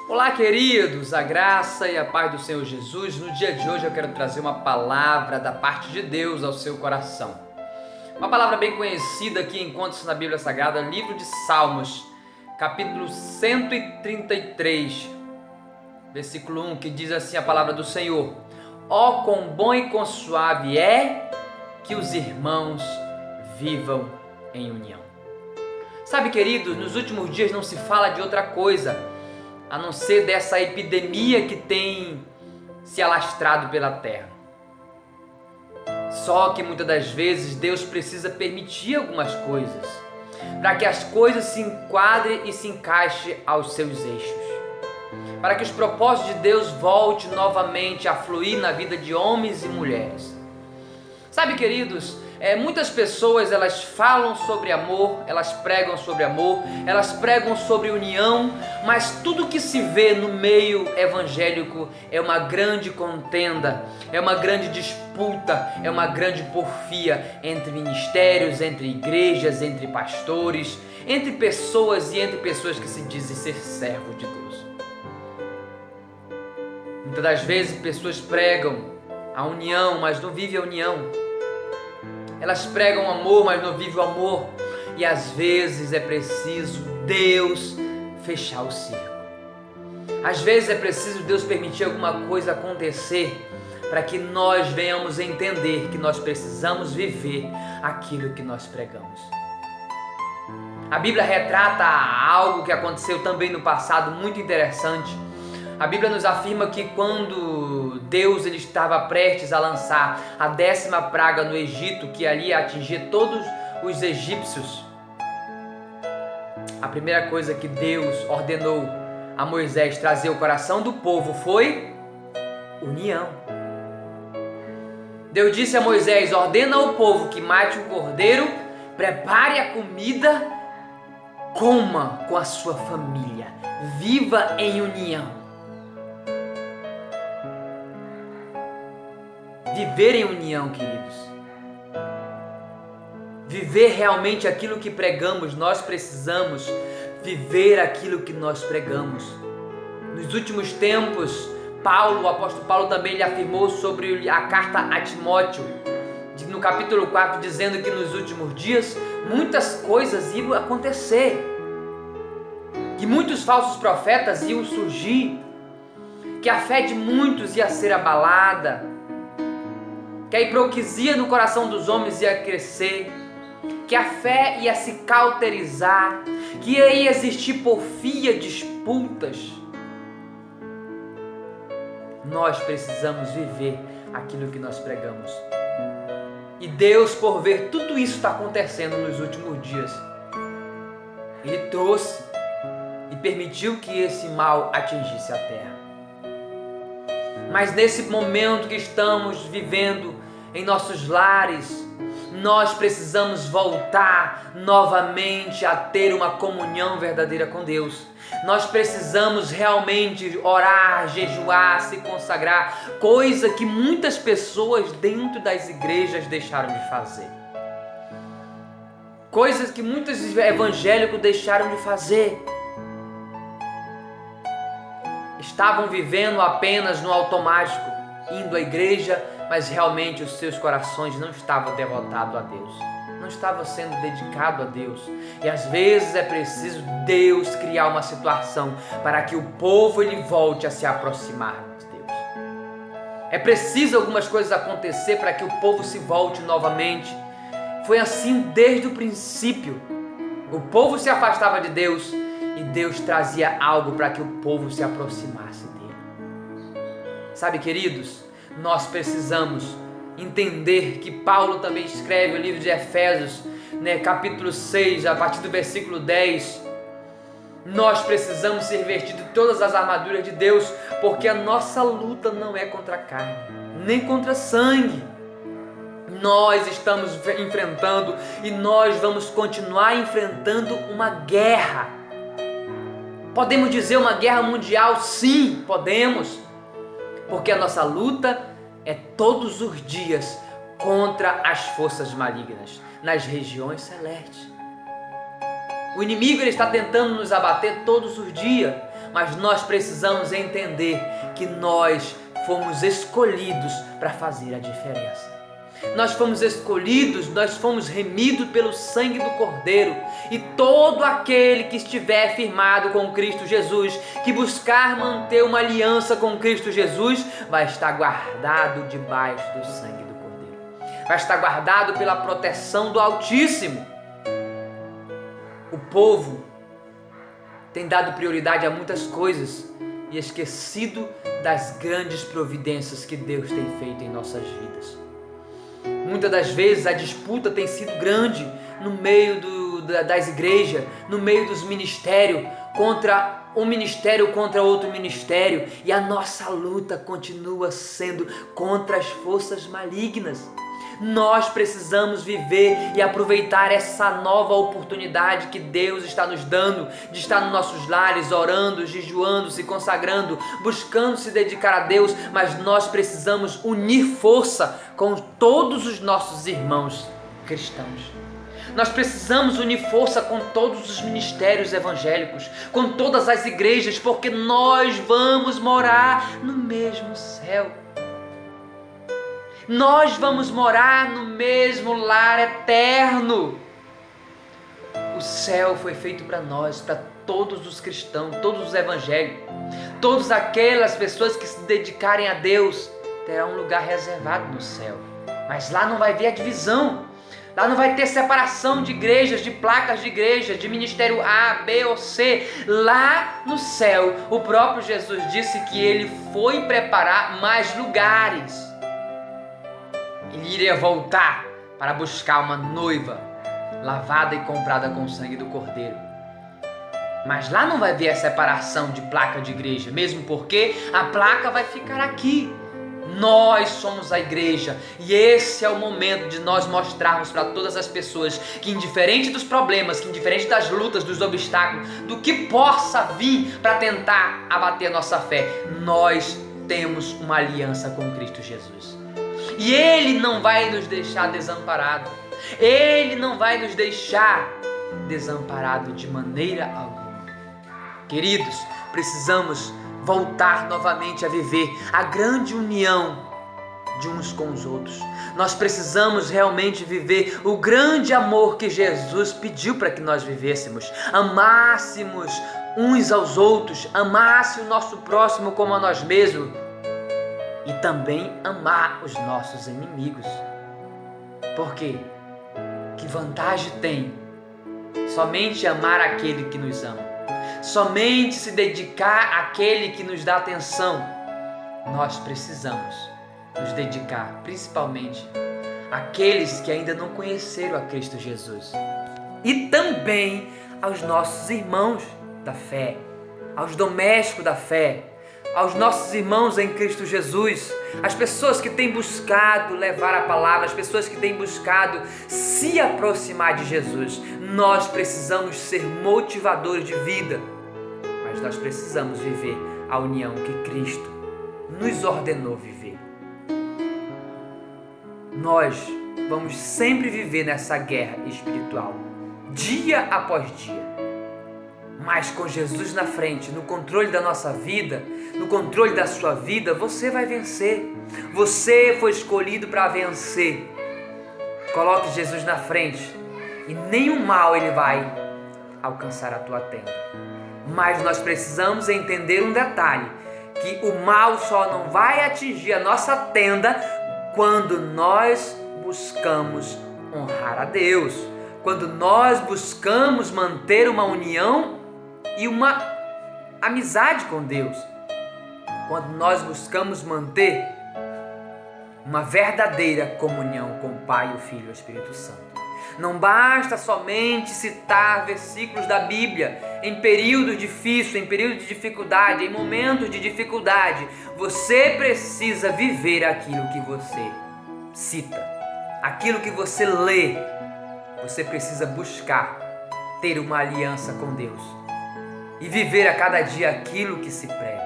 Olá, queridos, a graça e a paz do Senhor Jesus. No dia de hoje eu quero trazer uma palavra da parte de Deus ao seu coração. Uma palavra bem conhecida que encontra-se na Bíblia Sagrada, livro de Salmos, capítulo 133, versículo 1, que diz assim a palavra do Senhor: Ó, quão bom e quão suave é que os irmãos vivam em união. Sabe, queridos, nos últimos dias não se fala de outra coisa a não ser dessa epidemia que tem se alastrado pela terra. Só que muitas das vezes Deus precisa permitir algumas coisas para que as coisas se enquadrem e se encaixem aos seus eixos, para que os propósitos de Deus voltem novamente a fluir na vida de homens e mulheres. Sabe, queridos, muitas pessoas elas falam sobre amor, elas pregam sobre união, mas tudo que se vê no meio evangélico é uma grande contenda, é uma grande disputa, é uma grande porfia entre ministérios, entre igrejas, entre pastores, entre pessoas que se dizem ser servos de Deus. Muitas das vezes pessoas pregam a união, mas não vivem a união. Elas pregam amor, mas não vivem o amor. E às vezes é preciso Deus fechar o círculo. Às vezes é preciso Deus permitir alguma coisa acontecer para que nós venhamos entender que nós precisamos viver aquilo que nós pregamos. A Bíblia retrata algo que aconteceu também no passado, muito interessante. A Bíblia nos afirma que quando Deus ele estava prestes a lançar a 10ª praga no Egito, que ali ia atingir todos os egípcios, a primeira coisa que Deus ordenou a Moisés trazer ao coração do povo foi união. Deus disse a Moisés: ordena ao povo que mate um cordeiro, prepare a comida, coma com a sua família, viva em união. Viver em união, queridos. Viver realmente aquilo que pregamos. Nós precisamos viver aquilo que nós pregamos. Nos últimos tempos, o apóstolo Paulo também lhe afirmou sobre a carta a Timóteo, no capítulo 4, dizendo que nos últimos dias muitas coisas iam acontecer, que muitos falsos profetas iam surgir, que a fé de muitos ia ser abalada, que a hipocrisia no coração dos homens ia crescer, que a fé ia se cauterizar, que ia existir porfia, disputas. Nós precisamos viver aquilo que nós pregamos. E Deus, por ver tudo isso está acontecendo nos últimos dias, Ele trouxe e permitiu que esse mal atingisse a terra. Mas nesse momento que estamos vivendo em nossos lares, nós precisamos voltar novamente a ter uma comunhão verdadeira com Deus. Nós precisamos realmente orar, jejuar, se consagrar, coisa que muitas pessoas dentro das igrejas deixaram de fazer. Coisas que muitos evangélicos deixaram de fazer. Estavam vivendo apenas no automático, indo à igreja, mas realmente os seus corações não estavam devotados a Deus, não estavam sendo dedicados a Deus. E às vezes é preciso Deus criar uma situação para que o povo ele volte a se aproximar de Deus. É preciso algumas coisas acontecer para que o povo se volte novamente. Foi assim desde o princípio. O povo se afastava de Deus e Deus trazia algo para que o povo se aproximasse dele. Sabe, queridos, nós precisamos entender que Paulo também escreve o livro de Efésios, capítulo 6, a partir do versículo 10. Nós precisamos ser vestidos de todas as armaduras de Deus, porque a nossa luta não é contra a carne, nem contra sangue. Nós estamos enfrentando e nós vamos continuar enfrentando uma guerra. Podemos dizer uma guerra mundial? Sim, podemos. Porque a nossa luta é todos os dias contra as forças malignas nas regiões celestes. O inimigo ele está tentando nos abater todos os dias, mas nós precisamos entender que nós fomos escolhidos para fazer a diferença. Nós fomos escolhidos, nós fomos remidos pelo sangue do Cordeiro, e todo aquele que estiver firmado com Cristo Jesus, que buscar manter uma aliança com Cristo Jesus, vai estar guardado debaixo do sangue do Cordeiro, vai estar guardado pela proteção do Altíssimo. O povo tem dado prioridade a muitas coisas e esquecido das grandes providências que Deus tem feito em nossas vidas. Muitas das vezes a disputa tem sido grande no meio das igrejas, no meio dos ministérios, contra um ministério contra outro ministério, e a nossa luta continua sendo contra as forças malignas. Nós precisamos viver e aproveitar essa nova oportunidade que Deus está nos dando, de estar nos nossos lares, orando, jejuando, se consagrando, buscando se dedicar a Deus, mas nós precisamos unir força com todos os nossos irmãos cristãos. Nós precisamos unir força com todos os ministérios evangélicos, com todas as igrejas, porque nós vamos morar no mesmo céu. Nós vamos morar no mesmo lar eterno. O céu foi feito para nós, para todos os cristãos, todos os evangélicos. Todas aquelas pessoas que se dedicarem a Deus terão um lugar reservado no céu. Mas lá não vai haver a divisão. Lá não vai ter separação de igrejas, de placas de igreja, de ministério A, B ou C. Lá no céu, o próprio Jesus disse que Ele foi preparar mais lugares. Ele iria voltar para buscar uma noiva lavada e comprada com o sangue do Cordeiro. Mas lá não vai haver a separação de placa de igreja, mesmo porque a placa vai ficar aqui. Nós somos a igreja, e esse é o momento de nós mostrarmos para todas as pessoas que, indiferente dos problemas, que indiferente das lutas, dos obstáculos, do que possa vir para tentar abater a nossa fé, nós temos uma aliança com Cristo Jesus. E Ele não vai nos deixar desamparados. Ele não vai nos deixar desamparados de maneira alguma. Queridos, precisamos voltar novamente a viver a grande união de uns com os outros. Nós precisamos realmente viver o grande amor que Jesus pediu para que nós vivêssemos. Amássemos uns aos outros, amasse o nosso próximo como a nós mesmos. E também amar os nossos inimigos. Por quê? Que vantagem tem somente amar aquele que nos ama? Somente se dedicar àquele que nos dá atenção? Nós precisamos nos dedicar principalmente àqueles que ainda não conheceram a Cristo Jesus. E também aos nossos irmãos da fé, aos domésticos da fé, aos nossos irmãos em Cristo Jesus, as pessoas que têm buscado levar a palavra, as pessoas que têm buscado se aproximar de Jesus. Nós precisamos ser motivadores de vida, mas nós precisamos viver a união que Cristo nos ordenou viver. Nós vamos sempre viver nessa guerra espiritual, dia após dia. Mas com Jesus na frente, no controle da nossa vida, no controle da sua vida, você vai vencer. Você foi escolhido para vencer. Coloque Jesus na frente e nenhum mal ele vai alcançar a tua tenda. Mas nós precisamos entender um detalhe, que o mal só não vai atingir a nossa tenda quando nós buscamos honrar a Deus, quando nós buscamos manter uma união e uma amizade com Deus, quando nós buscamos manter uma verdadeira comunhão com o Pai, o Filho e o Espírito Santo. Não basta somente citar versículos da Bíblia em períodos difíceis, em períodos de dificuldade, em momentos de dificuldade. Você precisa viver aquilo que você cita, aquilo que você lê. Você precisa buscar ter uma aliança com Deus e viver a cada dia aquilo que se prega.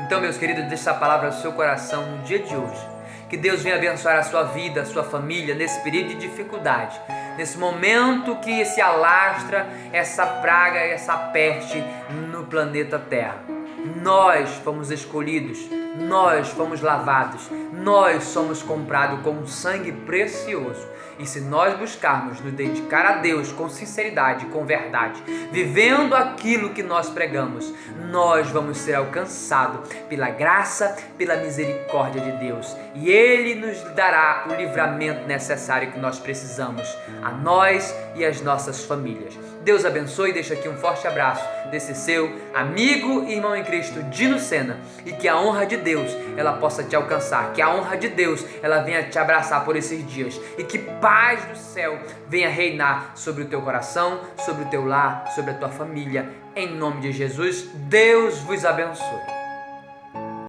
Então, meus queridos, deixe essa palavra no seu coração no dia de hoje. Que Deus venha abençoar a sua vida, a sua família, nesse período de dificuldade, nesse momento que se alastra essa praga, essa peste no planeta Terra. Nós fomos escolhidos, nós fomos lavados, nós somos comprados com um sangue precioso. E se nós buscarmos nos dedicar a Deus com sinceridade, com verdade, vivendo aquilo que nós pregamos, nós vamos ser alcançados pela graça, pela misericórdia de Deus. E Ele nos dará o livramento necessário que nós precisamos, a nós e às nossas famílias. Deus abençoe e deixa aqui um forte abraço desse seu amigo e irmão em Cristo, Dino Sena, e que a honra de Deus ela possa te alcançar, que a honra de Deus ela venha te abraçar por esses dias e que paz do céu venha reinar sobre o teu coração, sobre o teu lar, sobre a tua família. Em nome de Jesus, Deus vos abençoe.